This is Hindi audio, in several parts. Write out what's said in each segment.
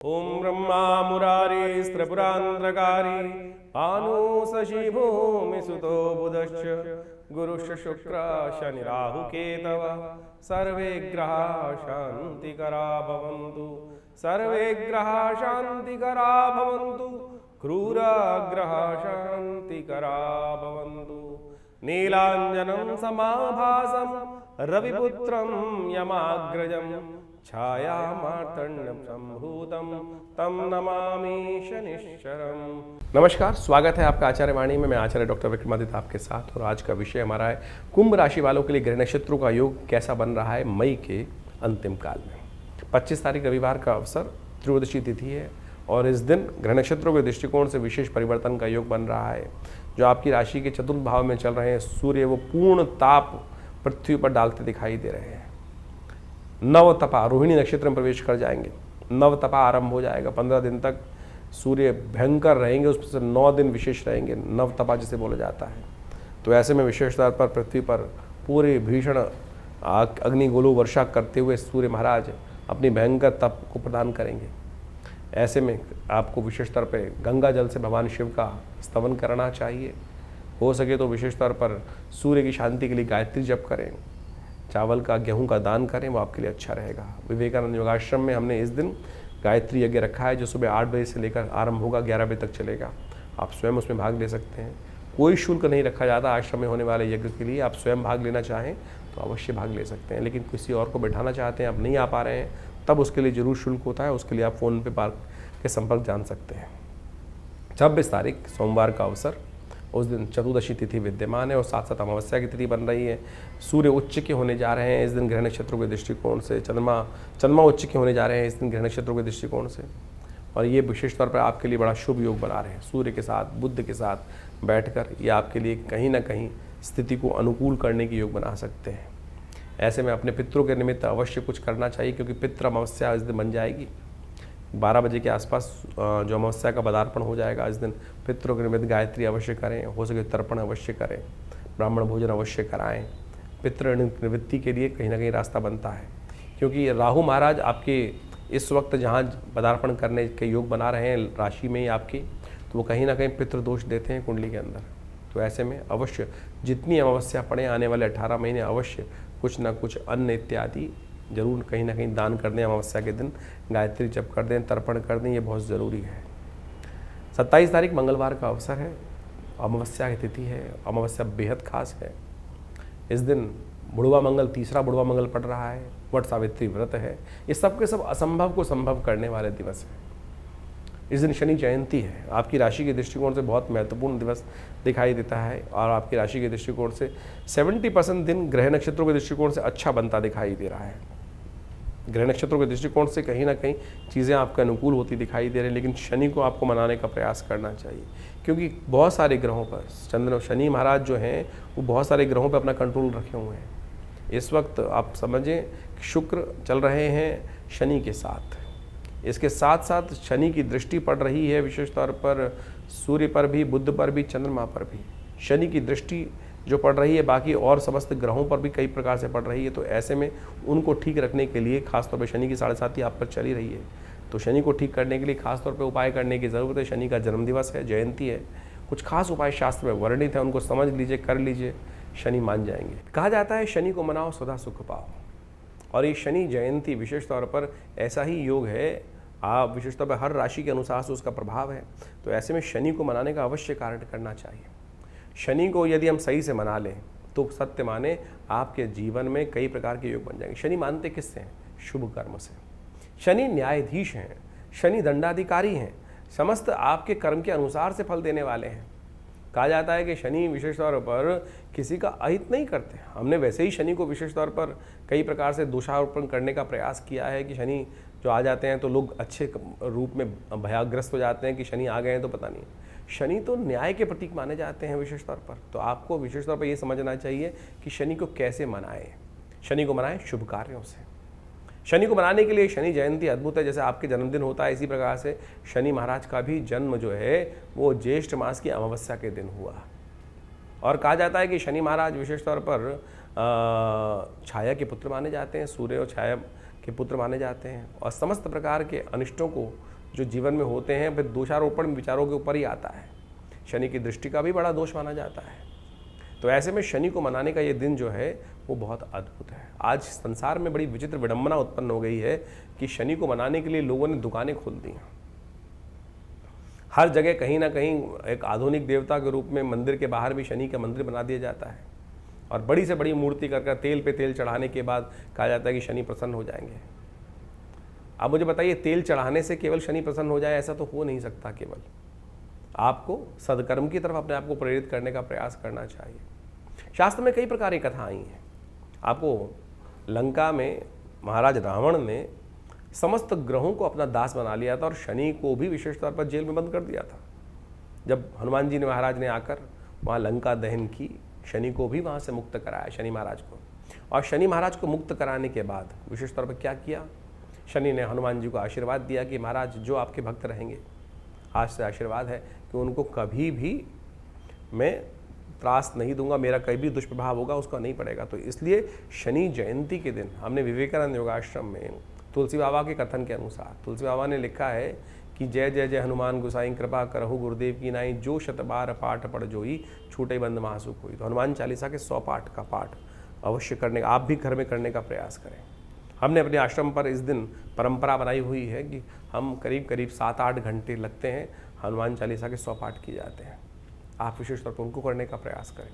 ओम ब्रह्मा मुरारी स्त्रिपुरांध्रकारी आनु शशि भूमि सुतो बुधश्च गुरुश्च शुक्र शनि राहु केतव सर्वे ग्रहा शांतिकरा भवन्तु सर्वे ग्रहा शांतिकरा भवन्तु क्रूरा ग्रहा शांतिकरा भवन्तु नीलांजनं समाभासं रविपुत्रं यमाग्रजं छाया मार्तंड संभूतम तम नमामि शनिश्चरम। नमस्कार, स्वागत है आपका आचार्य वाणी में। मैं आचार्य डॉक्टर विक्रमादित्य आपके साथ, और आज का विषय हमारा है कुंभ राशि वालों के लिए ग्रह नक्षत्रों का योग कैसा बन रहा है मई के अंतिम काल में। 25 तारीख रविवार का अवसर, त्रयोदशी तिथि है, और इस दिन ग्रह नक्षत्रों के दृष्टिकोण से विशेष परिवर्तन का योग बन रहा है। जो आपकी राशि के चतुर्थ भाव में चल रहे हैं सूर्य, वो पूर्ण ताप पृथ्वी पर डालते दिखाई दे रहे हैं। नव तपा रोहिणी नक्षत्र में प्रवेश कर जाएंगे, नव तपा आरंभ हो जाएगा। 15 दिन तक सूर्य भयंकर रहेंगे, उसमें से 9 दिन विशेष रहेंगे, नव तपा जिसे बोला जाता है। तो ऐसे में विशेष तौर पर पृथ्वी पर पूरे भीषण अग्निगोलों वर्षा करते हुए सूर्य महाराज अपनी भयंकर तप को प्रदान करेंगे। ऐसे में आपको विशेष तौर पर गंगा जल से भगवान शिव का स्तवन करना चाहिए। हो सके तो विशेष तौर पर सूर्य की शांति के लिए गायत्री जप करें, चावल का गेहूं का दान करें, वो आपके लिए अच्छा रहेगा। विवेकानंद योगाश्रम में हमने इस दिन गायत्री यज्ञ रखा है, जो सुबह 8 बजे से लेकर आरंभ होगा, 11 बजे तक चलेगा। आप स्वयं उसमें भाग ले सकते हैं, कोई शुल्क नहीं रखा जाता आश्रम में होने वाले यज्ञ के लिए। आप स्वयं भाग लेना चाहें तो अवश्य भाग ले सकते हैं, लेकिन किसी और को बैठाना चाहते हैं, आप नहीं आ पा रहे हैं, तब उसके लिए जरूर शुल्क होता है। उसके लिए आप फ़ोन पे पार्क के संपर्क जान सकते हैं। 26 तारीख सोमवार का अवसर, उस दिन चतुर्दशी तिथि विद्यमान है और साथ साथ अमावस्या की तिथि बन रही है। सूर्य उच्च के होने जा रहे हैं इस दिन ग्रह नक्षत्रों के दृष्टिकोण से। चंद्रमा उच्च के होने जा रहे हैं इस दिन ग्रह नक्षत्रों के दृष्टिकोण से, और ये विशेष तौर पर आपके लिए बड़ा शुभ योग बना रहे हैं। सूर्य के साथ बुध के साथ बैठकर ये आपके लिए कहीं ना कहीं स्थिति को अनुकूल करने की योग बना सकते हैं। ऐसे में अपने पितरों के निमित्त अवश्य कुछ करना चाहिए, क्योंकि पितृ अमावस्या इस दिन बन जाएगी। 12 बजे के आसपास जो अमावस्या का पदार्पण हो जाएगा इस दिन, पितरों के निमित्त गायत्री अवश्य करें, हो सके तर्पण अवश्य करें, ब्राह्मण भोजन अवश्य कराएं। पितृ निवृत्ति के लिए कहीं ना कहीं रास्ता बनता है, क्योंकि राहु महाराज आपके इस वक्त जहाँ पदार्पण करने के योग बना रहे हैं राशि में ही आपकी, तो वो कहीं ना कहीं पितृदोष देते हैं कुंडली के अंदर। तो ऐसे में अवश्य जितनी अमावस्या पड़े आने वाले 18 महीने अवश्य कुछ ना कुछ अन्न इत्यादि जरूर कहीं ना कहीं दान कर दें। अमावस्या के दिन गायत्री जप कर दें, तर्पण कर दें, ये बहुत ज़रूरी है। 27 तारीख मंगलवार का अवसर है, अमावस्या की तिथि है। अमावस्या बेहद खास है। इस दिन बुढ़वा मंगल, तीसरा बुढ़वा मंगल पड़ रहा है, वट सावित्री व्रत है। ये सब के सब असंभव को संभव करने वाले दिवस हैं। इस दिन शनि जयंती है। आपकी राशि के दृष्टिकोण से बहुत महत्वपूर्ण दिवस दिखाई देता है, और आपकी राशि के दृष्टिकोण से 70% दिन ग्रह नक्षत्रों के दृष्टिकोण से अच्छा बनता दिखाई दे रहा है। ग्रह नक्षत्रों के दृष्टिकोण से कहीं ना कहीं चीज़ें आपके अनुकूल होती दिखाई दे रही हैं, लेकिन शनि को आपको मनाने का प्रयास करना चाहिए, क्योंकि बहुत सारे ग्रहों पर शनि महाराज जो हैं वो बहुत सारे ग्रहों पर अपना कंट्रोल रखे हुए हैं। इस वक्त आप समझें कि शुक्र चल रहे हैं शनि के साथ, इसके साथ साथ शनि की दृष्टि पड़ रही है विशेष तौर पर सूर्य पर भी, बुध पर भी, चंद्रमा पर भी। शनि की दृष्टि जो पड़ रही है बाकी और समस्त ग्रहों पर भी कई प्रकार से पड़ रही है। तो ऐसे में उनको ठीक रखने के लिए खासतौर पर शनि की 7.5 आप पर चली रही है, तो शनि को ठीक करने के लिए खासतौर पर उपाय करने की ज़रूरत है। शनि का जन्मदिवस है, जयंती है, कुछ खास उपाय शास्त्र में वर्णित है, उनको समझ लीजिए, कर लीजिए, शनि मान जाएंगे। कहा जाता है शनि को मनाओ सदा सुख पाओ, और ये शनि जयंती विशेष तौर पर ऐसा ही योग है। आप विशेष तौर पर हर राशि के अनुसार से उसका प्रभाव है, तो ऐसे में शनि को मनाने का अवश्य कारण करना चाहिए। शनि को यदि हम सही से मना लें तो सत्य माने आपके जीवन में कई प्रकार के योग बन जाएंगे। शनि मानते किससे हैं? शुभ कर्म से। शनि न्यायाधीश हैं, शनि दंडाधिकारी हैं, समस्त आपके कर्म के अनुसार से फल देने वाले हैं। कहा जाता है कि शनि विशेष तौर पर किसी का अहित नहीं करते। हमने वैसे ही शनि को विशेष तौर पर कई प्रकार से दोषारोपण करने का प्रयास किया है कि शनि जो आ जाते हैं तो लोग अच्छे रूप में भयाग्रस्त हो जाते हैं कि शनि आ गए हैं तो पता नहीं। शनि तो न्याय के प्रतीक माने जाते हैं विशेष तौर पर। तो आपको विशेष तौर पर ये समझना चाहिए कि शनि को कैसे मनाएं। शनि को मनाएं शुभ कार्यों से। शनि को मनाने के लिए शनि जयंती अद्भुत है। जैसे आपके जन्मदिन होता है, इसी प्रकार से शनि महाराज का भी जन्म जो है वो ज्येष्ठ मास की अमावस्या के दिन हुआ। और कहा जाता है कि शनि महाराज विशेष तौर पर छाया के पुत्र माने जाते हैं, सूर्य और छाया के पुत्र माने जाते हैं, और समस्त प्रकार के अनिष्टों को जो जीवन में होते हैं फिर दोषारोपण विचारों के ऊपर ही आता है। शनि की दृष्टि का भी बड़ा दोष माना जाता है। तो ऐसे में शनि को मनाने का ये दिन जो है वो बहुत अद्भुत है। आज संसार में बड़ी विचित्र विडंबना उत्पन्न हो गई है कि शनि को मनाने के लिए लोगों ने दुकानें खोल दी हैं। हर जगह कहीं ना कहीं एक आधुनिक देवता के रूप में मंदिर के बाहर भी शनि का मंदिर बना दिया जाता है और बड़ी से बड़ी मूर्ति कर तेल पे तेल चढ़ाने के बाद कहा जाता है कि शनि प्रसन्न हो जाएंगे। अब मुझे बताइए, तेल चढ़ाने से केवल शनि प्रसन्न हो जाए ऐसा तो हो नहीं सकता। केवल आपको सदकर्म की तरफ अपने आप को प्रेरित करने का प्रयास करना चाहिए। शास्त्र में कई प्रकार की कथा आई हैं। आपको लंका में महाराज रावण ने समस्त ग्रहों को अपना दास बना लिया था और शनि को भी विशेष तौर पर जेल में बंद कर दिया था। जब हनुमान जी ने महाराज ने आकर वहाँ लंका दहन की, शनि को भी वहाँ से मुक्त कराया, शनि महाराज को। और शनि महाराज को मुक्त कराने के बाद विशेष तौर पर क्या किया, शनि ने हनुमान जी को आशीर्वाद दिया कि महाराज जो आपके भक्त रहेंगे, आज से आशीर्वाद है कि उनको कभी भी मैं त्रास नहीं दूंगा, मेरा कहीं भी दुष्प्रभाव होगा उसका नहीं पड़ेगा। तो इसलिए शनि जयंती के दिन हमने विवेकानंद योगाश्रम में तुलसी बाबा के कथन के अनुसार, तुलसी बाबा ने लिखा है कि जय जय जय हनुमान गोसाई कृपा करहु गुरुदेव की नाई, जो शतबार पाठ पढ़ जोई छूटे बंद महासुख हुई। तो हनुमान चालीसा के 100 पाठ का पाठ अवश्य करने का, आप भी घर में करने का प्रयास करें। हमने अपने आश्रम पर इस दिन परंपरा बनाई हुई है कि हम करीब करीब 7-8 घंटे लगते हैं, हनुमान चालीसा के 100 पाठ किए जाते हैं। आप विशेष तौर पर उनको करने का प्रयास करें।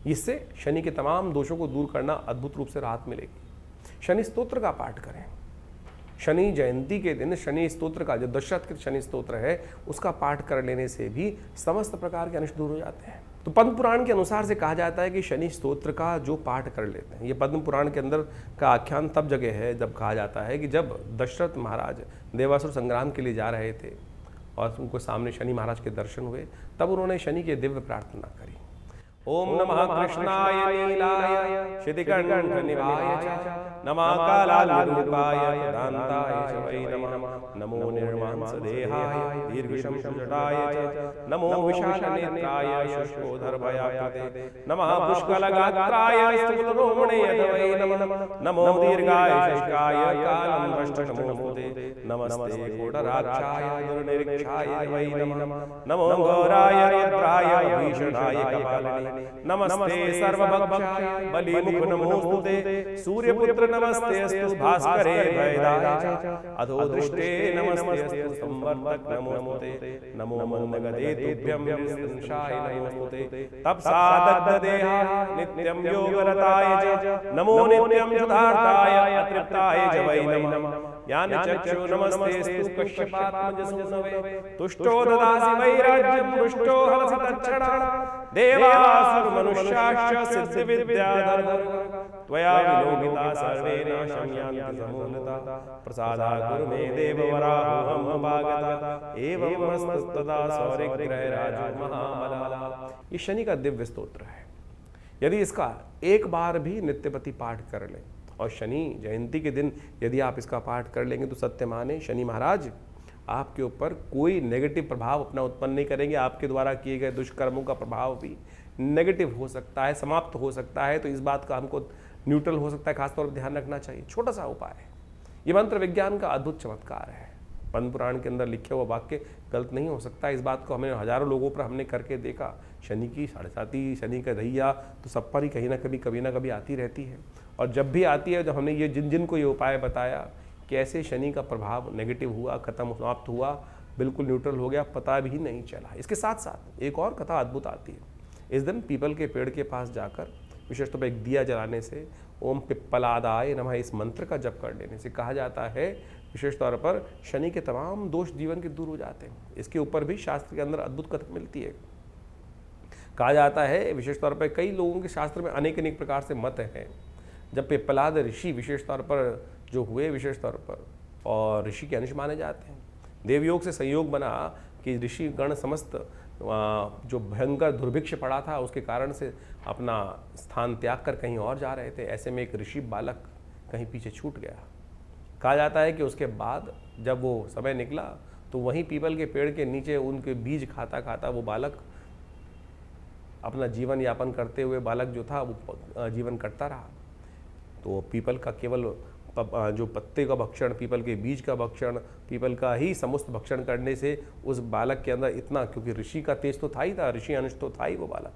इससे शनि के तमाम दोषों को दूर करना अद्भुत रूप से राहत मिलेगी। शनि स्तोत्र का पाठ करें। शनि जयंती के दिन शनि स्तोत्र का, जो दशरथ शनि स्तोत्र है, उसका पाठ कर लेने से भी समस्त प्रकार के अनिष्ट दूर हो जाते हैं। तो पद्म पुराण के अनुसार से कहा जाता है कि शनि स्तोत्र का जो पाठ कर लेते हैं, ये पद्म पुराण के अंदर का आख्यान तब जगह है जब कहा जाता है कि जब दशरथ महाराज देवासुर संग्राम के लिए जा रहे थे और उनको सामने शनि महाराज के दर्शन हुए, तब उन्होंने शनि की दिव्य प्रार्थना करी। ओम नमः कृष्णाय नीलाय शितिकण्ठ निभाय च, नमः कालाग्निरूपाय दान्ताय च वै नमः, नमो निर्मांस देहाय दीर्घशंशजटाय च, नमो विशालनेत्राय शुष्कोदरभयाकृते, नमः पुष्कलगात्राय स्थूलरोमणे वै नमः, नमो दीर्घाय शुष्काय कालं दृष्ट नमोस्तुते, नमस्ते कोटराक्षाय दुर्निरीक्षाय वै नमः, नमो घोराय रुद्राय भीषणाय कपालिने, नमस्ते सर्वभक्षाय बलिमुख नमोस्तुते, सूर्यपुत्र नमस्ते अस्तु भास्करे भयदाय, अधो दृष्टे नमस्ते अस्तु संवर्तक नमोस्तुते, नमो मंदगते तुभ्यं संशाय नमोस्तुते, तपसा दग्धदेहाय नित्यं योगरताय च, नमो नित्यं सुधार्ताय अतृप्ताय च वै नमः, ज्ञानचक्षु नमस्तेस्तु कश्यपात्मजसूनवे, तुष्टो ददासि वैराज्यं पुष्टो हरसि तच्छरणा, देवासुर मनुष्याश्च सिद्धिविद्याधर, त्वया विलोकिता सर्वे नाशं यान्ति समूलता, प्रसादात् गुरु मे देववराहं भागता, एवमस्तदा सौरिग्रहराजो महाबला। ये शनि का दिव्य स्तोत्र है। यदि इसका एक बार भी नित्यपति पाठ कर लें और शनि जयंती के दिन यदि आप इसका पाठ कर लेंगे तो सत्य माने शनि महाराज आपके ऊपर कोई नेगेटिव प्रभाव अपना उत्पन्न नहीं करेंगे। आपके द्वारा किए गए दुष्कर्मों का प्रभाव भी नेगेटिव हो सकता है, समाप्त हो सकता है। तो इस बात का हमको न्यूट्रल हो सकता है, खासतौर पर ध्यान रखना चाहिए। छोटा सा उपाय है, ये मंत्र विज्ञान का अद्भुत चमत्कार है। पद्म पुराण के अंदर लिखे हुआ वाक्य गलत नहीं हो सकता। इस बात को हमें हजारों लोगों पर हमने करके देखा। शनि की 7.5 शनि का दैया तो सब पर ही कभी ना कभी आती रहती है। और जब भी आती है, जब हमने ये जिन को ये उपाय बताया कि ऐसे शनि का प्रभाव नेगेटिव हुआ, खत्म समाप्त हुआ, बिल्कुल न्यूट्रल हो गया, पता भी नहीं चला। इसके साथ साथ एक और कथा अद्भुत आती है। इस दिन पीपल के पेड़ के पास जाकर विशेष तौर पर एक दिया जलाने से, ओम पिप्पलादाय नमः इस मंत्र का जप कर लेने से कहा जाता है विशेष तौर पर शनि के तमाम दोष जीवन के दूर हो जाते हैं। इसके ऊपर भी शास्त्र के अंदर अद्भुत कथा मिलती है। कहा जाता है विशेष तौर पर कई लोगों के शास्त्र में अनेक प्रकार से मत हैं। जब पिप्पलाद ऋषि विशेष तौर पर जो हुए विशेष तौर पर और ऋषि के अंश माने जाते हैं, देवयोग से संयोग बना कि ऋषि गण समस्त जो भयंकर दुर्भिक्ष पड़ा था उसके कारण से अपना स्थान त्याग कर कहीं और जा रहे थे। ऐसे में एक ऋषि बालक कहीं पीछे छूट गया। कहा जाता है कि उसके बाद जब वो समय निकला तो वहीं पीपल के पेड़ के नीचे उनके बीज खाता खाता वो बालक अपना जीवन यापन करते हुए बालक जो था वो जीवन करता रहा। तो पीपल का केवल जो पत्ते का भक्षण, पीपल के बीज का भक्षण, पीपल का ही समस्त भक्षण करने से उस बालक के अंदर इतना, क्योंकि ऋषि का तेज तो था ही था, ऋषि अंश तो था ही वो बालक,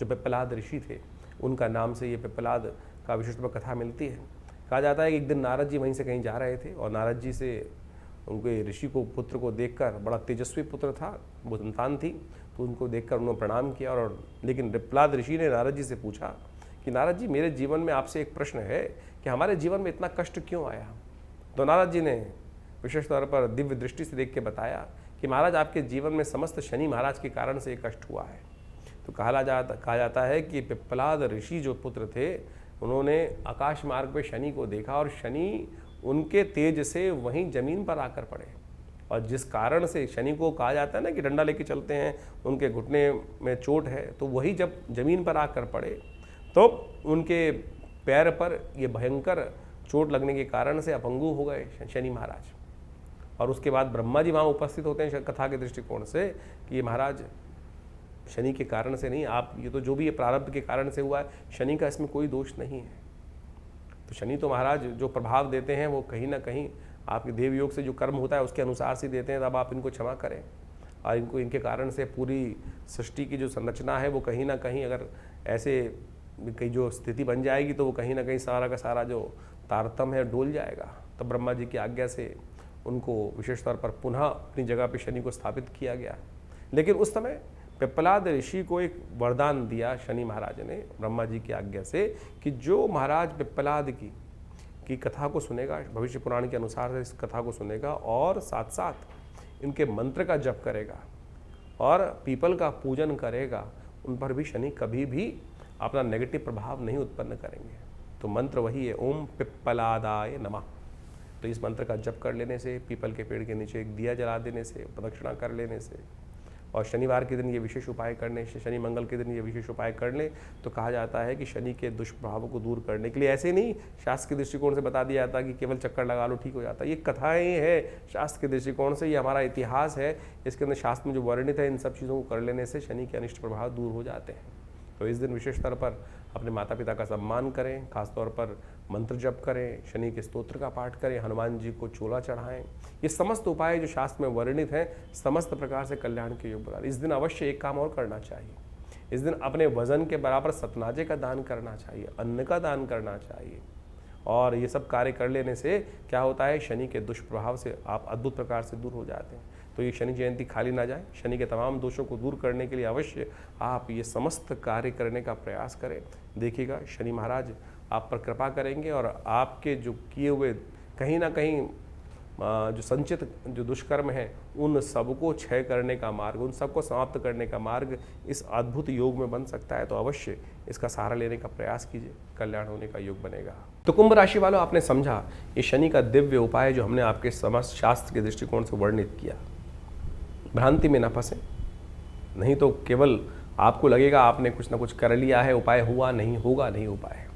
जो पिप्पलाद ऋषि थे, उनका नाम से ये पिप्पलाद का विशिष्ट कथा मिलती है। कहा जाता है कि एक दिन नारद जी वहीं से कहीं जा रहे थे और नारद जी से उनके ऋषि को पुत्र को देखकर, बड़ा तेजस्वी पुत्र था, वो संतान थी, तो उनको देखकर उन्होंने प्रणाम किया। और लेकिन पिप्पलाद ऋषि ने नारद जी से पूछा कि नारद जी, मेरे जीवन में आपसे एक प्रश्न है कि हमारे जीवन में इतना कष्ट क्यों आया। तो नारद जी ने विशेष तौर पर दिव्य दृष्टि से देख के बताया कि महाराज, आपके जीवन में समस्त शनि महाराज के कारण से ये कष्ट हुआ है। तो कहा जाता है कि पिप्पलाद ऋषि जो पुत्र थे, उन्होंने आकाश मार्ग पे शनि को देखा और शनि उनके तेज से वहीं जमीन पर आकर पड़े, और जिस कारण से शनि को कहा जाता है ना कि डंडा लेके चलते हैं, उनके घुटने में चोट है, तो वही जब जमीन पर आकर पड़े तो उनके पैर पर ये भयंकर चोट लगने के कारण से अपंगु हो गए शनि महाराज। और उसके बाद ब्रह्मा जी वहाँ उपस्थित होते हैं कथा के दृष्टिकोण से कि ये महाराज शनि के कारण से नहीं, आप ये तो जो भी ये प्रारब्ध के कारण से हुआ है, शनि का इसमें कोई दोष नहीं है। तो शनि तो महाराज जो प्रभाव देते हैं वो कहीं ना कहीं आपके देव योग से जो कर्म होता है उसके अनुसार से देते हैं, तब आप इनको क्षमा करें। और इनको इनके कारण से पूरी सृष्टि की जो संरचना है वो कहीं ना कहीं, अगर ऐसे कहीं जो स्थिति बन जाएगी तो वो कहीं ना कहीं सारा का सारा जो तारतम्य है डोल जाएगा। तब ब्रह्मा जी की आज्ञा से उनको विशेष तौर पर पुनः अपनी जगह पर शनि को स्थापित किया गया। लेकिन उस समय पिप्पलाद ऋषि को एक वरदान दिया शनि महाराज ने ब्रह्मा जी की आज्ञा से कि जो महाराज पिप्पलाद की कथा को सुनेगा, भविष्य पुराण के अनुसार इस कथा को सुनेगा और साथ साथ इनके मंत्र का जप करेगा और पीपल का पूजन करेगा, उन पर भी शनि कभी भी अपना नेगेटिव प्रभाव नहीं उत्पन्न करेंगे। तो मंत्र वही है, ओम पिप्पलादाय नमः। तो इस मंत्र का जप कर लेने से, पीपल के पेड़ के नीचे एक दिया जला देने से, प्रदक्षिणा कर लेने से, और शनिवार के दिन ये विशेष उपाय करने से, शनि मंगल के दिन ये विशेष उपाय कर लें तो कहा जाता है कि शनि के दुष्प्रभावों को दूर करने के लिए, ऐसे नहीं शास्त्र के दृष्टिकोण से बता दिया जाता कि केवल चक्कर लगा लो ठीक हो जाता। ये कथाएं हैं शास्त्र के दृष्टिकोण से, ये हमारा इतिहास है, इसके अंदर शास्त्र में जो वर्णित है, इन सब चीज़ों को कर लेने से शनि के अनिष्ट प्रभाव दूर हो जाते हैं। तो इस दिन विशेष तौर पर अपने माता पिता का सम्मान करें, खासतौर पर मंत्र जप करें, शनि के स्तोत्र का पाठ करें, हनुमान जी को चोला चढ़ाएं। ये समस्त उपाय जो शास्त्र में वर्णित हैं, समस्त प्रकार से कल्याण के योग बना। इस दिन अवश्य एक काम और करना चाहिए, इस दिन अपने वजन के बराबर सतनाजे का दान करना चाहिए, अन्न का दान करना चाहिए। और ये सब कार्य कर लेने से क्या होता है, शनि के दुष्प्रभाव से आप अद्भुत प्रकार से दूर हो जाते हैं। तो ये शनि जयंती खाली ना जाए, शनि के तमाम दोषों को दूर करने के लिए अवश्य आप ये समस्त कार्य करने का प्रयास करें। देखिएगा शनि महाराज आप पर कृपा करेंगे और आपके जो किए हुए कहीं ना कहीं जो संचित जो दुष्कर्म है, उन सबको क्षय करने का मार्ग, उन सबको समाप्त करने का मार्ग इस अद्भुत योग में बन सकता है। तो अवश्य इसका सहारा लेने का प्रयास कीजिए, कल्याण होने का योग बनेगा। तो कुंभ राशि वालों, आपने समझा ये शनि का दिव्य उपाय जो हमने आपके समस्त शास्त्र के दृष्टिकोण से वर्णित किया। भ्रांति में ना फंसे, नहीं तो केवल आपको लगेगा आपने कुछ ना कुछ कर लिया है, उपाय हुआ नहीं, होगा नहीं उपाय।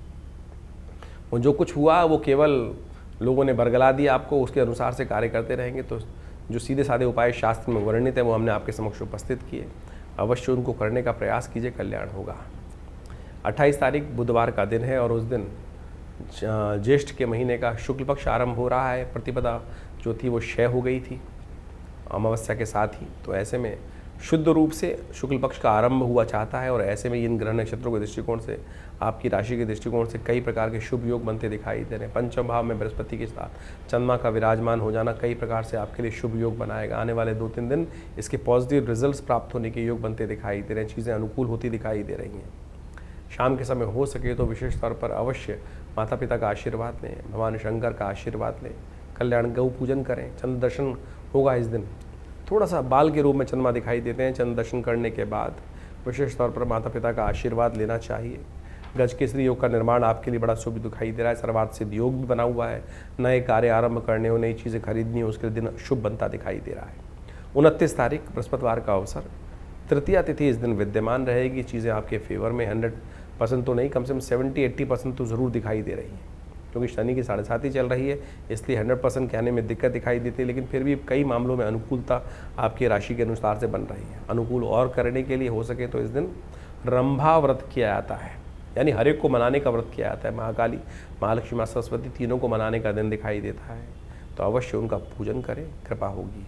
वो जो कुछ हुआ वो केवल लोगों ने बरगला दिया आपको, उसके अनुसार से कार्य करते रहेंगे। तो जो सीधे साधे उपाय शास्त्र में वर्णित है वो हमने आपके समक्ष उपस्थित किए, अवश्य उनको करने का प्रयास कीजिए, कल्याण होगा। 28 तारीख बुधवार का दिन है और उस दिन ज्येष्ठ के महीने का शुक्ल पक्ष आरंभ हो रहा है। प्रतिपदा जो थी वो क्षय हो गई थी अमावस्या के साथ ही। तो ऐसे में शुद्ध रूप से शुक्ल पक्ष का आरंभ हुआ चाहता है और ऐसे में इन ग्रह नक्षत्रों के दृष्टिकोण से, आपकी राशि के दृष्टिकोण से कई प्रकार के शुभ योग बनते दिखाई दे रहे हैं। पंचम भाव में बृहस्पति के साथ चंद्रमा का विराजमान हो जाना कई प्रकार से आपके लिए शुभ योग बनाएगा। आने वाले 2-3 दिन इसके पॉजिटिव रिजल्ट्स प्राप्त होने के योग बनते दिखाई दे रहे हैं, चीज़ें अनुकूल होती दिखाई दे रही हैं। शाम के समय हो सके तो विशेष तौर पर अवश्य माता पिता का आशीर्वाद लें, भगवान शंकर का आशीर्वाद लें, कल्याण गौ पूजन करें। चंद्र दर्शन होगा इस दिन, थोड़ा सा बाल के रूप में चंद्रमा दिखाई देते हैं। चंद्र दर्शन करने के बाद विशेष तौर पर माता पिता का आशीर्वाद लेना चाहिए। गज केसरी योग का निर्माण आपके लिए बड़ा शुभ दिखाई दे रहा है। सर्वार्थ सिद्ध योग भी बना हुआ है। नए कार्य आरंभ करने हो, नई चीज़ें खरीदनी हो, उसके दिन शुभ बनता दिखाई दे रहा है। 29 तारीख बृहस्पतिवार का अवसर, तृतीया तिथि इस दिन विद्यमान रहेगी। चीज़ें आपके फेवर में 100% तो नहीं, कम से कम 70-80% तो ज़रूर दिखाई दे रही हैं, क्योंकि शनि की 7.5 चल रही है, इसलिए 100% कहने में दिक्कत दिखाई देती है। लेकिन फिर भी कई मामलों में अनुकूलता आपकी राशि के अनुसार से बन रही है। अनुकूल और करने के लिए हो सके तो इस दिन रंभा व्रत किया जाता है। यानी हर एक को मनाने का व्रत किया जाता है। महाकाली, महालक्ष्मी, माँ सरस्वती तीनों को मनाने का दिन दिखाई देता है, तो अवश्य उनका पूजन करें, कृपा होगी।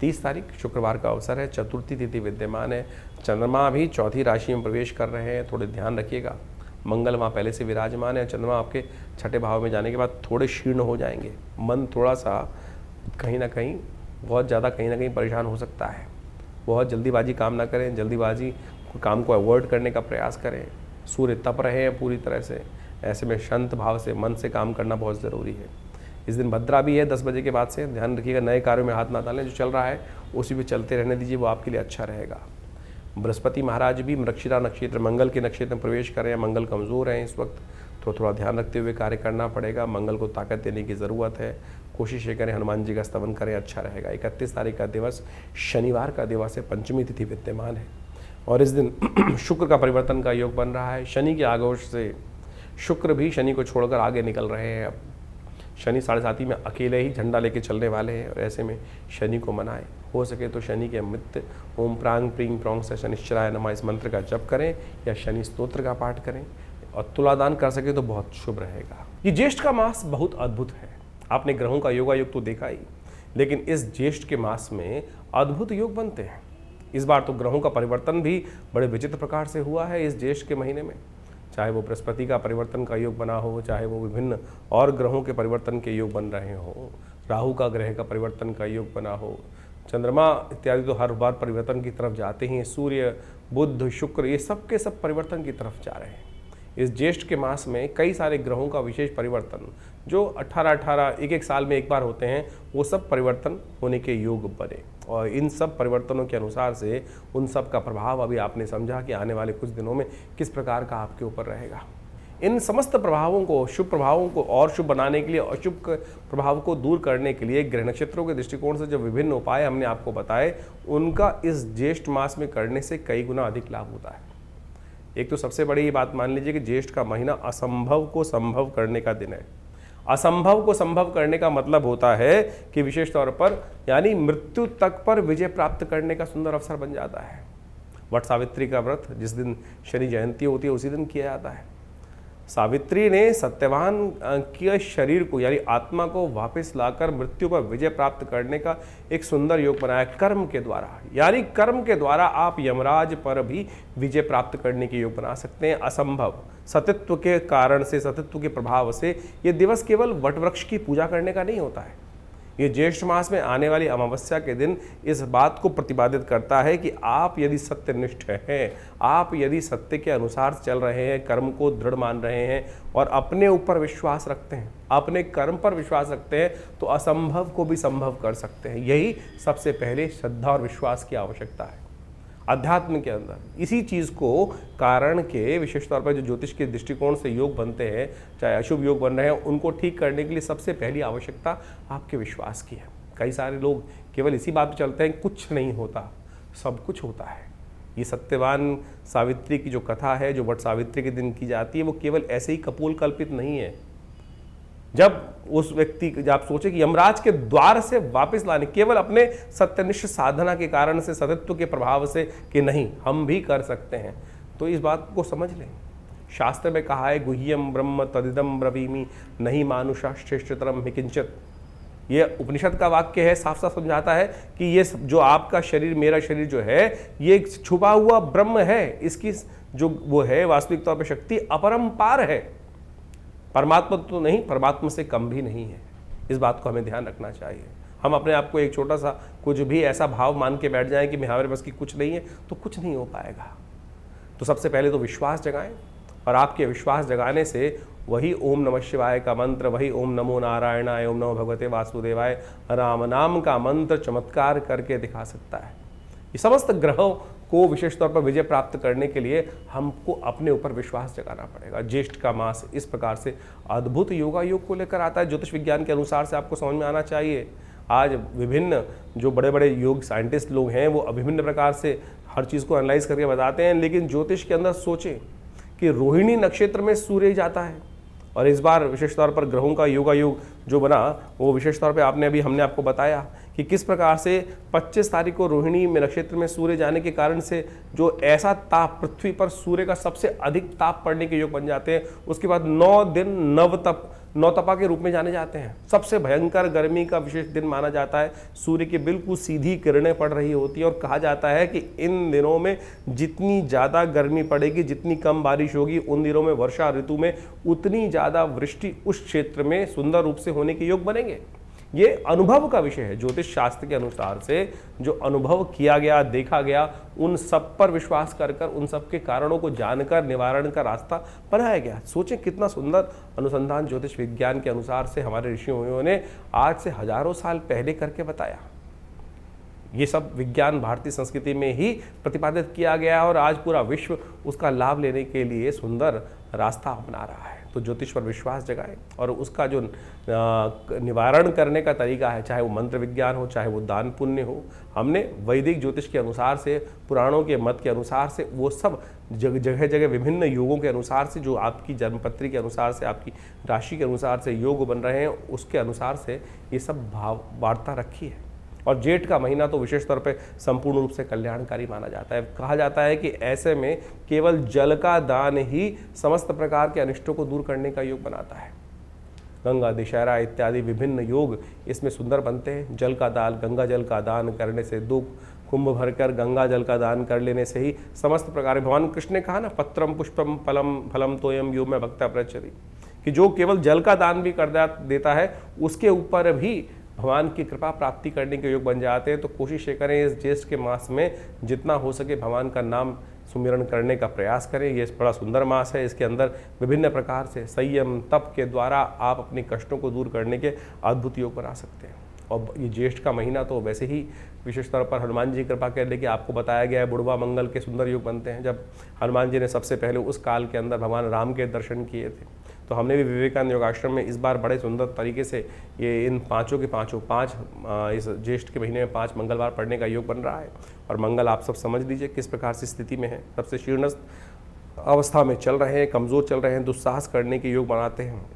30 तारीख शुक्रवार का अवसर है, चतुर्थी तिथि विद्यमान है, चंद्रमा भी चौथी राशि में प्रवेश कर रहे हैं, थोड़े ध्यान रखिएगा। मंगल वहाँ पहले से विराजमान है, चंद्रमा आपके छठे भाव में जाने के बाद थोड़े क्षीण हो जाएंगे, मन थोड़ा सा कहीं ना कहीं बहुत ज़्यादा कहीं ना कहीं परेशान हो सकता है। बहुत जल्दीबाजी काम ना करें, जल्दीबाजी काम को अवॉइड करने का प्रयास करें। सूर्य तप रहे हैं पूरी तरह से, ऐसे में शांत भाव से मन से काम करना बहुत ज़रूरी है। इस दिन भद्रा भी है 10 बजे के बाद से, ध्यान रखिएगा, नए कार्यों में हाथ ना डालें, जो चल रहा है उसी पे चलते रहने दीजिए, वो आपके लिए अच्छा रहेगा। बृहस्पति महाराज भी मृगशिरा नक्षत्र, मंगल के नक्षत्र में प्रवेश कर रहे हैं, मंगल कमज़ोर हैं इस वक्त, तो थोड़ा ध्यान रखते हुए कार्य करना पड़ेगा। मंगल को ताकत देने की ज़रूरत है, कोशिश ये करें हनुमान जी का स्तवन करें, अच्छा रहेगा। 31 तारीख का दिवस शनिवार का दिवस है, पंचमी तिथि विद्यमान है और इस दिन शुक्र का परिवर्तन का योग बन रहा है। शनि के आगोश से शुक्र भी शनि को छोड़कर आगे निकल रहे हैं। अब शनि 7.5 में अकेले ही झंडा लेके चलने वाले हैं और ऐसे में शनि को मनाएं। हो सके तो शनि के अमृत ओम प्रांग प्रींग प्रोंग से शनिश्चराय नमः इस मंत्र का जप करें या शनि स्तोत्र का पाठ करें और तुलादान कर सके तो बहुत शुभ रहेगा। ये ज्येष्ठ का मास बहुत अद्भुत है। आपने ग्रहों का योगायोग तो देखा ही, लेकिन इस ज्येष्ठ के मास में अद्भुत योग बनते हैं। इस बार तो ग्रहों का परिवर्तन भी बड़े विचित्र प्रकार से हुआ है इस ज्येष्ठ के महीने में, चाहे वो बृहस्पति का परिवर्तन का योग बना हो, चाहे वो विभिन्न और ग्रहों के परिवर्तन के योग बन रहे हो, राहु का ग्रह का परिवर्तन का योग बना हो, चंद्रमा इत्यादि तो हर बार परिवर्तन की तरफ जाते हैं, सूर्य, बुध, शुक्र, ये सब के सब परिवर्तन की तरफ जा रहे हैं। इस ज्येष्ठ के मास में कई सारे ग्रहों का विशेष परिवर्तन जो 18-18 एक साल में एक बार होते हैं, वो सब परिवर्तन होने के योग बने और इन सब परिवर्तनों के अनुसार से उन सब का प्रभाव अभी आपने समझा कि आने वाले कुछ दिनों में किस प्रकार का आपके ऊपर रहेगा। इन समस्त प्रभावों को, शुभ प्रभावों को और शुभ बनाने के लिए, अशुभ प्रभाव को दूर करने के लिए ग्रह नक्षत्रों के दृष्टिकोण से जो विभिन्न उपाय हमने आपको बताए, उनका इस ज्येष्ठ मास में करने से कई गुना अधिक लाभ होता है। एक तो सबसे बड़ी ये बात मान लीजिए कि ज्येष्ठ का महीना असंभव को संभव करने का दिन है। असंभव को संभव करने का मतलब होता है कि विशेष तौर पर यानी मृत्यु तक पर विजय प्राप्त करने का सुंदर अवसर बन जाता है। वट सावित्री का व्रत जिस दिन शनि जयंती होती है उसी दिन किया जाता है। सावित्री ने सत्यवान के शरीर को यानी आत्मा को वापस लाकर मृत्यु पर विजय प्राप्त करने का एक सुंदर योग बनाया कर्म के द्वारा। यानी कर्म के द्वारा आप यमराज पर भी विजय प्राप्त करने के योग बना सकते हैं। असंभव सतित्व के कारण से, सतित्व के प्रभाव से ये दिवस केवल वटवृक्ष की पूजा करने का नहीं होता है। ये ज्येष्ठ मास में आने वाली अमावस्या के दिन इस बात को प्रतिपादित करता है कि आप यदि सत्यनिष्ठ हैं, आप यदि सत्य के अनुसार चल रहे हैं, कर्म को दृढ़ मान रहे हैं और अपने ऊपर विश्वास रखते हैं, अपने कर्म पर विश्वास रखते हैं, तो असंभव को भी संभव कर सकते हैं। यही सबसे पहले श्रद्धा और विश्वास की आवश्यकता है अध्यात्म के अंदर। इसी चीज़ को कारण के विशेष तौर पर जो ज्योतिष के दृष्टिकोण से योग बनते हैं, चाहे अशुभ योग बन रहे हैं, उनको ठीक करने के लिए सबसे पहली आवश्यकता आपके विश्वास की है। कई सारे लोग केवल इसी बात पर चलते हैं कुछ नहीं होता, सब कुछ होता है। ये सत्यवान सावित्री की जो कथा है, जो वट सावित्री के दिन की जाती है, वो केवल ऐसे ही कपोल कल्पित नहीं है। जब उस व्यक्ति, जब आप सोचे कि यमराज के द्वार से वापस लाने केवल अपने सत्यनिष्ठ साधना के कारण से, सतत्व के प्रभाव से कि नहीं हम भी कर सकते हैं, तो इस बात को समझ लें। शास्त्र में कहा है गुह्यम ब्रह्म तदिदम ब्रवीमि नहीं मानुषा श्रेष्ठतरम हिकिंचित। ये उपनिषद का वाक्य है, साफ साफ समझाता है कि ये जो आपका शरीर, मेरा शरीर जो है, ये छुपा हुआ ब्रह्म है। इसकी जो वो है वास्तविक तौर पर शक्ति अपरंपार है। परमात्मा तो नहीं, परमात्मा से कम भी नहीं है। इस बात को हमें ध्यान रखना चाहिए। हम अपने आप को एक छोटा सा कुछ भी ऐसा भाव मान के बैठ जाएं कि हमारे बस की कुछ नहीं है, तो कुछ नहीं हो पाएगा। तो सबसे पहले तो विश्वास जगाएं और आपके विश्वास जगाने से वही ओम नमः शिवाय का मंत्र, वही ओम नमो नारायणाय, ओम नमो भगवते वासुदेवाय, राम नाम का मंत्र चमत्कार करके दिखा सकता है। ये समस्त ग्रहों को विशेष तौर पर विजय प्राप्त करने के लिए हमको अपने ऊपर विश्वास जगाना पड़ेगा। ज्येष्ठ का मास इस प्रकार से अद्भुत योगा योग को लेकर आता है। ज्योतिष विज्ञान के अनुसार से आपको समझ में आना चाहिए। आज विभिन्न जो बड़े बड़े योग साइंटिस्ट लोग हैं, वो विभिन्न प्रकार से हर चीज़ को एनालाइज करके बताते हैं, लेकिन ज्योतिष के अंदर सोचें कि रोहिणी नक्षत्र में सूर्य जाता है और इस बार विशेष तौर पर ग्रहों का योगा योग जो बना वो विशेष तौर पे हमने आपको बताया कि किस प्रकार से 25 तारीख को रोहिणी में नक्षत्र में सूर्य जाने के कारण से जो ऐसा ताप पृथ्वी पर सूर्य का सबसे अधिक ताप पड़ने के योग बन जाते हैं, उसके बाद 9 दिन नवतपा के रूप में जाने जाते हैं। सबसे भयंकर गर्मी का विशेष दिन माना जाता है। सूर्य की बिल्कुल सीधी किरणें पड़ रही होती है और कहा जाता है कि इन दिनों में जितनी ज़्यादा गर्मी पड़ेगी, जितनी कम बारिश होगी, उन दिनों में वर्षा ऋतु में उतनी ज़्यादा वृष्टि उस क्षेत्र में सुंदर रूप से होने के योग बनेंगे। ये अनुभव का विषय है। ज्योतिष शास्त्र के अनुसार से जो अनुभव किया गया, देखा गया, उन सब पर विश्वास कर उन सब के कारणों को जानकर निवारण का रास्ता बनाया गया। सोचें कितना सुंदर अनुसंधान ज्योतिष विज्ञान के अनुसार से हमारे ऋषियों ने आज से हजारों साल पहले करके बताया। ये सब विज्ञान भारतीय संस्कृति में ही प्रतिपादित किया गया और आज पूरा विश्व उसका लाभ लेने के लिए सुंदर रास्ता अपना रहा है। तो ज्योतिष पर विश्वास जगाएं और उसका जो निवारण करने का तरीका है, चाहे वो मंत्र विज्ञान हो, चाहे वो दान पुण्य हो, हमने वैदिक ज्योतिष के अनुसार से, पुराणों के मत के अनुसार से, वो सब जगह जगह विभिन्न योगों के अनुसार से, जो आपकी जन्मपत्री के अनुसार से, आपकी राशि के अनुसार से योग बन रहे हैं, उसके अनुसार से ये सब भाव वार्ता रखी है। और जेठ का महीना तो विशेष तौर पे संपूर्ण रूप से कल्याणकारी माना जाता है। कहा जाता है कि ऐसे में केवल जल का दान ही समस्त प्रकार के अनिष्टों को दूर करने का योग बनाता है। गंगा दशहरा इत्यादि विभिन्न योग इसमें सुंदर बनते हैं। जल का दान, गंगा जल का दान करने से 2 कुंभ भरकर गंगा जल का दान कर लेने से ही समस्त प्रकार, भगवान कृष्ण ने कहा ना, पत्रम पुष्पम फलम फलम तोयम यो में भक्ता प्रचरी, कि जो केवल जल का दान भी कर देता है उसके ऊपर भी भगवान की कृपा प्राप्ति करने के योग बन जाते हैं। तो कोशिश ये करें इस ज्येष्ठ के मास में जितना हो सके भगवान का नाम सुमिरन करने का प्रयास करें। ये बड़ा सुंदर मास है। इसके अंदर विभिन्न प्रकार से संयम तप के द्वारा आप अपने कष्टों को दूर करने के अद्भुत योग बना सकते हैं। और ये ज्येष्ठ का महीना तो वैसे ही विशेष तौर पर हनुमान जी की कृपा करने की आपको बताया गया है। बुढ़वा मंगल के सुंदर योग बनते हैं। जब हनुमान जी ने सबसे पहले उस काल के अंदर भगवान राम के दर्शन किए थे, तो हमने भी विवेकानंद योगाश्रम में इस बार बड़े सुंदर तरीके से ये इन पाँचों के पाँच इस ज्येष्ठ के महीने में 5 मंगलवार पढ़ने का योग बन रहा है। और मंगल आप सब समझ लीजिए किस प्रकार से स्थिति में है, सबसे शीर्णस्थ अवस्था में चल रहे हैं, कमज़ोर चल रहे हैं, दुस्साहस करने के योग बनाते हैं।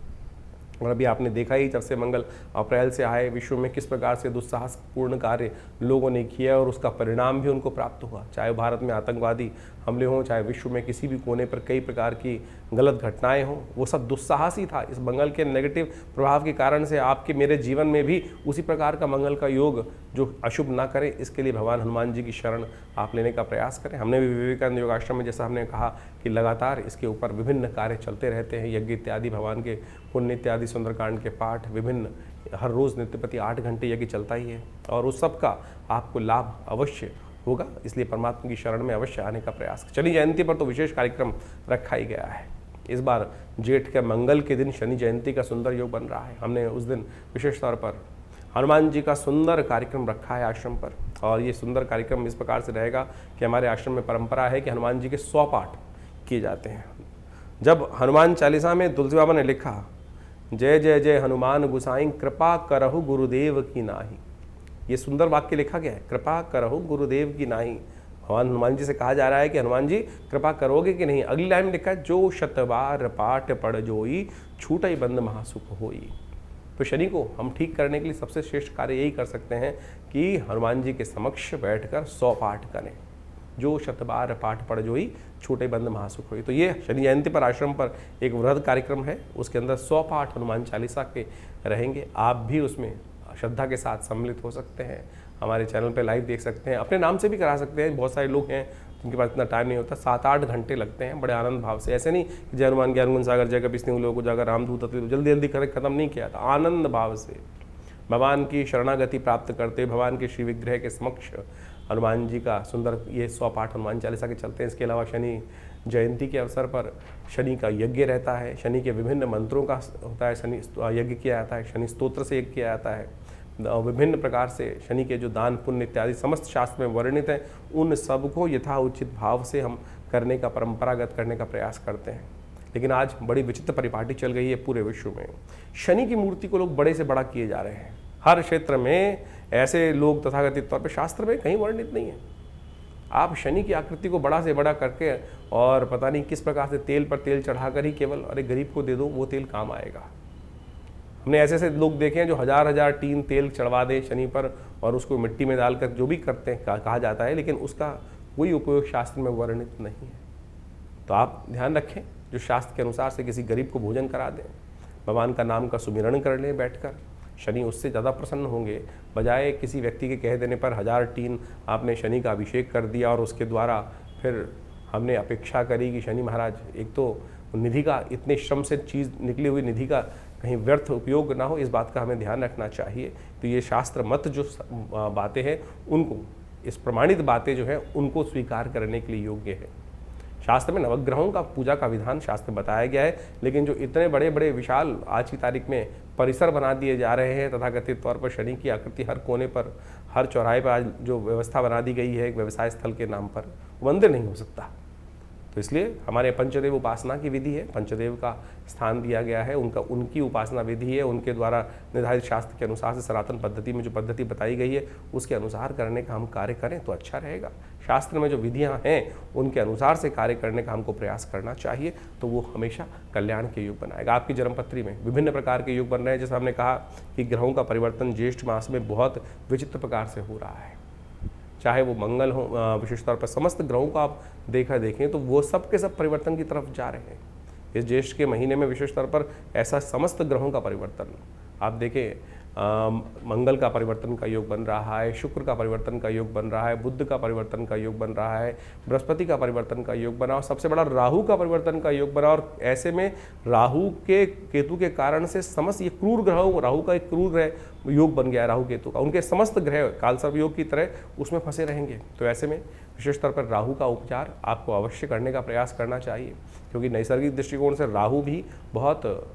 और अभी आपने देखा ही जब से मंगल अप्रैल से आए, विश्व में किस प्रकार से दुस्साहसपूर्ण कार्य लोगों ने किया और उसका परिणाम भी उनको प्राप्त हुआ। चाहे भारत में आतंकवादी हमले हों, चाहे विश्व में किसी भी कोने पर कई प्रकार की गलत घटनाएं हों, वो सब दुस्साहस ही था। इस मंगल के नेगेटिव प्रभाव के कारण से आपके मेरे जीवन में भी उसी प्रकार का मंगल का योग जो अशुभ ना करे, इसके लिए भगवान हनुमान जी की शरण आप लेने का प्रयास करें। हमने भी विवेकानंद योगाश्रम में, जैसा हमने कहा कि लगातार इसके ऊपर विभिन्न कार्य चलते रहते हैं। यज्ञ इत्यादि, भगवान के पुण्य इत्यादि, सुंदरकांड के पाठ, विभिन्न हर रोज़ नित्य प्रति 8 घंटे यज्ञ चलता ही है और उस सब का आपको लाभ अवश्य होगा। इसलिए परमात्मा की शरण में अवश्य आने का प्रयास। शनि जयंती पर तो विशेष कार्यक्रम रखा ही गया है। इस बार जेठ के मंगल के दिन शनि जयंती का सुंदर योग बन रहा है। हमने उस दिन विशेष तौर पर हनुमान जी का सुंदर कार्यक्रम रखा है आश्रम पर। और ये सुंदर कार्यक्रम इस प्रकार से रहेगा कि हमारे आश्रम में परंपरा है कि हनुमान जी के 100 पाठ किए जाते हैं। जब हनुमान चालीसा में तुलसी बाबा ने लिखा, जय जय जय हनुमान गुसाई कृपा करहु गुरुदेव की नाही, ये सुंदर वाक्य लिखा गया है, कृपा करहु गुरुदेव की नाही। भगवान हनुमान जी से कहा जा रहा है कि हनुमान जी कृपा करोगे कि नहीं। अगली लाइन में लिखा है, जो शतवार पाठ पढ़ जोई छूटई बंद महासुख होई। तो शनि को हम ठीक करने के लिए सबसे श्रेष्ठ कार्य यही कर सकते हैं कि हनुमान जी के समक्ष बैठकर 100 पाठ करें। जो शतबार पाठ पढ़ जोई छूटे बंद महासुख होई। तो ये शनि जयंती पर आश्रम पर एक वृहद कार्यक्रम है। उसके अंदर 100 पाठ हनुमान चालीसा के रहेंगे। आप भी उसमें श्रद्धा के साथ सम्मिलित हो सकते हैं। हमारे चैनल पे लाइव देख सकते हैं, अपने नाम से भी करा सकते हैं। बहुत सारे लोग हैं जिनके पास इतना टाइम नहीं होता, 7-8 घंटे लगते हैं बड़े आनंद भाव से। ऐसे नहीं कि जय हनुमान ज्ञान गुण सागर, जय कपिस्नि लोगों को जाकर रामदूत जल्दी जल्दी खत्म नहीं किया था। आनंद भाव से भगवान की शरणागति प्राप्त करते भगवान के श्री विग्रह के समक्ष हनुमान जी का सुंदर ये 100 पाठ हनुमान चालीसा के चलते हैं। इसके अलावा शनि जयंती के अवसर पर शनि का यज्ञ रहता है। शनि के विभिन्न मंत्रों का होता है, शनि यज्ञ किया जाता है, शनि स्तोत्र से यज्ञ किया जाता है। विभिन्न प्रकार से शनि के जो दान पुण्य इत्यादि समस्त शास्त्र में वर्णित है, उन सब को यथा उचित भाव से हम करने का, परंपरागत करने का प्रयास करते हैं। लेकिन आज बड़ी विचित्र परिपाटी चल गई है पूरे विश्व में। शनि की मूर्ति को लोग बड़े से बड़ा किए जा रहे हैं। हर क्षेत्र में ऐसे लोग तथाकथित तौर पर शास्त्र में कहीं वर्णित नहीं है। आप शनि की आकृति को बड़ा से बड़ा करके और पता नहीं किस प्रकार से तेल पर तेल चढ़ाकर ही केवल अरे गरीब को दे दो, वो तेल काम आएगा। हमने ऐसे ऐसे लोग देखे हैं जो हजार टीन तेल चढ़वा दें शनि पर और उसको मिट्टी में डालकर जो भी करते हैं कहा जाता है, लेकिन उसका कोई उपयोग शास्त्र में वर्णित नहीं है। तो आप ध्यान रखें, जो शास्त्र के अनुसार से किसी गरीब को भोजन करा दें, भगवान का नाम का सुमिरन कर लें बैठकर, शनि उससे ज़्यादा प्रसन्न होंगे। बजाय किसी व्यक्ति के कह देने पर 1000 टीन आपने शनि का अभिषेक कर दिया और उसके द्वारा फिर हमने अपेक्षा करी कि शनि महाराज एक तो निधि का इतने श्रम से चीज़ निकली हुई निधि का कहीं व्यर्थ उपयोग ना हो, इस बात का हमें ध्यान रखना चाहिए। तो ये शास्त्र मत जो बातें हैं उनको, इस प्रमाणित बातें जो हैं उनको स्वीकार करने के लिए योग्य है। शास्त्र में नवग्रहों का पूजा का विधान शास्त्र में बताया गया है, लेकिन जो इतने बड़े बड़े विशाल आज की तारीख में परिसर बना दिए जा रहे हैं, तथाकथित तौर पर शनि की आकृति हर कोने पर, हर चौराहे पर आज जो व्यवस्था बना दी गई है एक व्यवसाय स्थल के नाम पर, मंदिर नहीं हो सकता। तो इसलिए हमारे पंचदेव उपासना की विधि है, पंचदेव का स्थान दिया गया है, उनकी उपासना विधि है, उनके द्वारा निर्धारित शास्त्र के अनुसार से सनातन पद्धति में जो पद्धति बताई गई है उसके अनुसार करने का हम कार्य करें तो अच्छा रहेगा। शास्त्र में जो विधियां हैं उनके अनुसार से कार्य करने का हमको प्रयास करना चाहिए, तो वो हमेशा कल्याण के योग बनाएगा। आपकी जन्मपत्री में विभिन्न प्रकार के योग बन रहे हैं, जैसे हमने कहा कि ग्रहों का परिवर्तन ज्येष्ठ मास में बहुत विचित्र प्रकार से हो रहा है, चाहे वो मंगल हो, विशेष तौर पर समस्त ग्रहों को आप देखें तो वो सब के सब परिवर्तन की तरफ जा रहे हैं। इस ज्येष्ठ के महीने में विशेष तौर पर ऐसा समस्त ग्रहों का परिवर्तन आप देखें, मंगल का परिवर्तन का योग बन रहा है, शुक्र का परिवर्तन का योग बन रहा है, बुध का परिवर्तन का योग बन रहा है, बृहस्पति का परिवर्तन का योग बना और सबसे बड़ा राहु का परिवर्तन का योग बना। और ऐसे में राहु के केतु के कारण से समस्त ये क्रूर ग्रह, राहु का एक क्रूर ग्रह योग बन गया राहु केतु का, उनके समस्त ग्रह कालसर्प योग की तरह उसमें फंसे रहेंगे। तो ऐसे में विशेष तौर पर राहु का उपचार आपको अवश्य करने का प्रयास करना चाहिए, क्योंकि नैसर्गिक दृष्टिकोण से राहु भी बहुत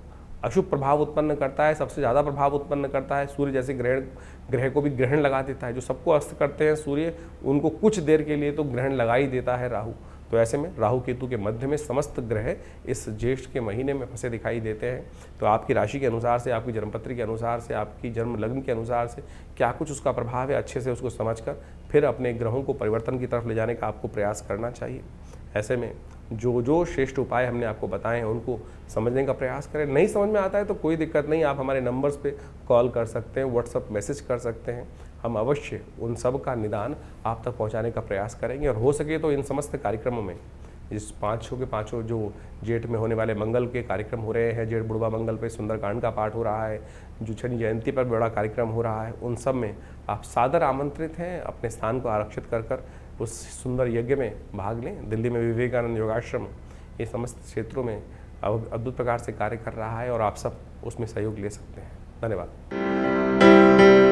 अशुभ प्रभाव उत्पन्न करता है, सबसे ज़्यादा प्रभाव उत्पन्न करता है। सूर्य जैसे ग्रह को भी ग्रहण लगा देता है, जो सबको अस्त करते हैं सूर्य, उनको कुछ देर के लिए तो ग्रहण लगा ही देता है राहु। तो ऐसे में राहु केतु के मध्य में समस्त ग्रह इस ज्येष्ठ के महीने में फंसे दिखाई देते हैं। तो आपकी राशि के अनुसार से, आपकी जन्मपत्री के अनुसार से, आपकी जन्म लग्न के अनुसार से क्या कुछ उसका प्रभाव है, अच्छे से उसको समझकर फिर अपने ग्रहों को परिवर्तन की तरफ ले जाने का आपको प्रयास करना चाहिए। ऐसे में जो श्रेष्ठ उपाय हमने आपको बताए हैं उनको समझने का प्रयास करें। नहीं समझ में आता है तो कोई दिक्कत नहीं, आप हमारे नंबर्स पे कॉल कर सकते हैं, व्हाट्सएप मैसेज कर सकते हैं, हम अवश्य उन सब का निदान आप तक पहुंचाने का प्रयास करेंगे। और हो सके तो इन समस्त कार्यक्रमों में, इस 5 के 5 जो जेठ में होने वाले मंगल के कार्यक्रम हो रहे हैं, जेठ बुढ़वा मंगल पे सुंदरकांड का पाठ हो रहा है, जो शनि जयंती पर बड़ा कार्यक्रम हो रहा है, उन सब में आप सादर आमंत्रित हैं। अपने स्थान को आरक्षित कर उस सुंदर यज्ञ में भाग लें। दिल्ली में विवेकानंद योगाश्रम ये समस्त क्षेत्रों में अद्भुत प्रकार से कार्य कर रहा है और आप सब उसमें सहयोग ले सकते हैं। धन्यवाद।